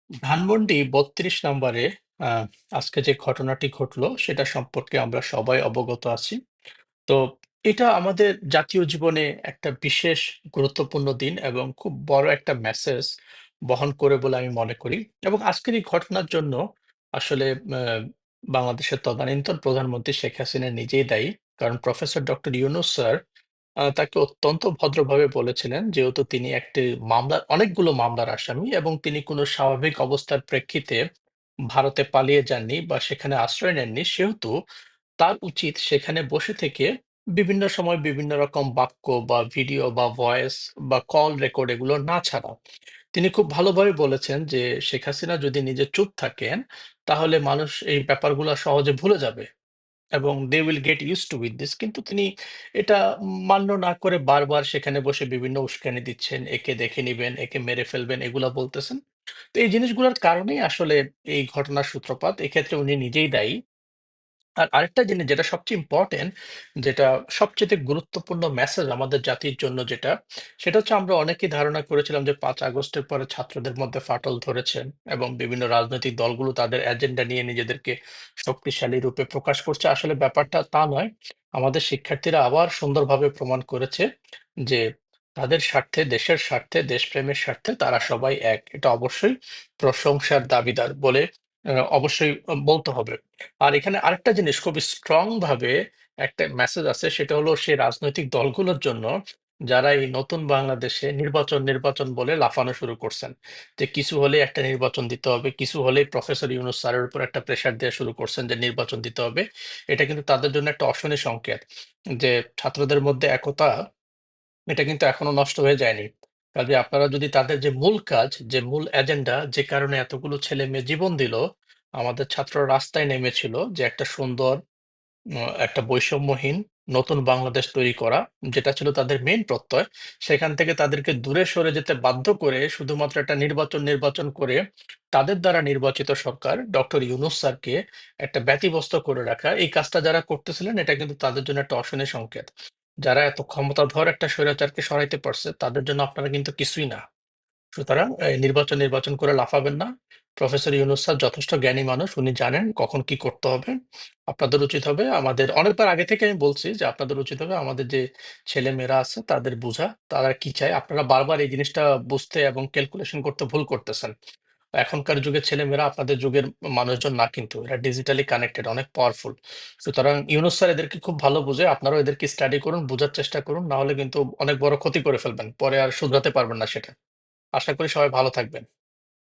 ধানমন্ডি ৩২ নম্বরে আ আজকে যে ঘটনাটি ঘটলো সেটা সম্পর্কে আমরা সবাই অবগত আছি। তো এটা আমাদের জাতীয় জীবনে একটা বিশেষ গুরুত্বপূর্ণ দিন এবং খুব বড় একটা মেসেজ বহন করে বলে আমি মনে করি। এবং আজকের এই ঘটনার জন্য আসলে বাংলাদেশের তদানীন্তন প্রধানমন্ত্রী শেখ হাসিনা নিজেই দায়ী। কারণ প্রফেসর ডক্টর ইউনূস স্যার তাকে অত্যন্ত ভদ্রভাবে বলেছিলেন, যেহেতু তিনি একটি অনেকগুলো মামলার আসামি এবং তিনি কোনো স্বাভাবিক অবস্থার প্রেক্ষিতে ভারতে পালিয়ে যাননি বা সেখানে আশ্রয় নেননি, সেহেতু তার উচিত সেখানে বসে থেকে বিভিন্ন সময় বিভিন্ন রকম বাক্য বা ভিডিও বা ভয়েস বা কল রেকর্ড এগুলো না ছাড়া। তিনি খুব ভালোভাবে বলেছেন যে শেখ হাসিনা যদি নিজে চুপ থাকেন, তাহলে মানুষ এই ব্যাপারগুলো সহজে ভুলে যাবে এবং they will get used to with this। কিন্তু তিনি এটা মান্য না করে বারবার সেখানে বসে বিভিন্ন উস্কানি দিচ্ছেন, একে দেখে নিবেন, একে মেরে ফেলবেন, এগুলা বলতেছেন। তো এই জিনিসগুলোর কারণেই আসলে এই ঘটনার সূত্রপাত। এক্ষেত্রে উনি নিজেই দায়ী। আর আরেকটা জিনিস যেটা সবচেয়ে ইম্পোর্টেন্ট, যেটা সবচাইতে গুরুত্বপূর্ণ মেসেজ আমাদের জাতির জন্য যেটা, সেটা হচ্ছে আমরা অনেকেই ধারণা করেছিলাম যে ৫ আগস্টের পরে ছাত্রদের মধ্যে ফাটল ধরেছে এবং বিভিন্ন রাজনৈতিক দলগুলো তাদের এজেন্ডা নিয়ে নিজেদেরকে শক্তিশালী রূপে প্রকাশ করছে। আসলে ব্যাপারটা তা নয়। আমাদের শিক্ষার্থীরা আবার সুন্দরভাবে প্রমাণ করেছে যে তাদের স্বার্থে, দেশের স্বার্থে, দেশপ্রেমের স্বার্থে তারা সবাই এক। এটা অবশ্যই প্রশংসার দাবিদার বলে অবশ্যই বলতে হবে। আর এখানে আরেকটা জিনিস খুবই স্ট্রং ভাবে একটা মেসেজ আছে, সেটা হলো সেই রাজনৈতিক দলগুলোর জন্য যারা এই নতুন বাংলাদেশে নির্বাচন বলে লাফানো শুরু করছেন, যে কিছু হলে একটা নির্বাচন দিতে হবে, কিছু হলেই প্রফেসর ইউনূস স্যারের উপর একটা প্রেসার দেওয়া শুরু করছেন যে নির্বাচন দিতে হবে। এটা কিন্তু তাদের জন্য একটা অশনি সংকেত যে ছাত্রদের মধ্যে একতা, এটা কিন্তু এখনো নষ্ট হয়ে যায়নি। কাজে আপনারা যদি তাদের যে মূল কাজ, যে মূল এজেন্ডা, যে কারণে এতগুলো ছেলে মেয়ে জীবন দিল, আমাদের ছাত্ররা রাস্তায় নেমেছিল যে একটা সুন্দর একটা বৈষম্যহীন নতুন বাংলাদেশ তৈরি করা, যেটা ছিল তাদের মেইন প্রত্যয়। সেখান থেকে তাদেরকে দূরে সরে যেতে বাধ্য করে শুধুমাত্র একটা নির্বাচন করে তাদের দ্বারা নির্বাচিত সরকার ডক্টর ইউনূস স্যারকে একটা ব্যতিব্যস্ত করে রাখা। এই কাজটা যারা করতেছিলেন এটা কিন্তু তাদের জন্য একটা অশনি সংকেত। যারা এত ক্ষমতাধর একটা স্বৈরাচারকে সরাইতে পারছে তাদের জন্য আপনারা কিন্তু কিছুই না। সুতরাং নির্বাচন করে লাফাবেন না। প্রফেসর ইউনূস স্যার যথেষ্ট জ্ঞানী মানুষ। উনি জানেন কখন কি করতে হবে। আপনাদের উচিত হবে, আমাদের অনেকবার আগে থেকে আমি বলছি যে আপনাদের উচিত হবে আমাদের যে ছেলেমেয়েরা আছে তাদের বুঝা, তারা কি চায়। আপনারা বারবার এই জিনিসটা বুঝতে এবং ক্যালকুলেশন করতে ভুল করতেছেন। এখনকার যুগের ছেলেমেয়েরা আপনাদের যুগের মানুষজন না কিন্তু। এরা ডিজিটালি কানেক্টেড, অনেক পাওয়ারফুল। সুতরাং ইউনূস স্যার এদেরকে খুব ভালো বুঝে। আপনারাও এদেরকে স্টাডি করুন, বুঝার চেষ্টা করুন। না হলে কিন্তু অনেক বড় ক্ষতি করে ফেলবেন। পরে আর শুধরাতে পারবেন না সেটা। আশা করি সবাই ভালো থাকবেন।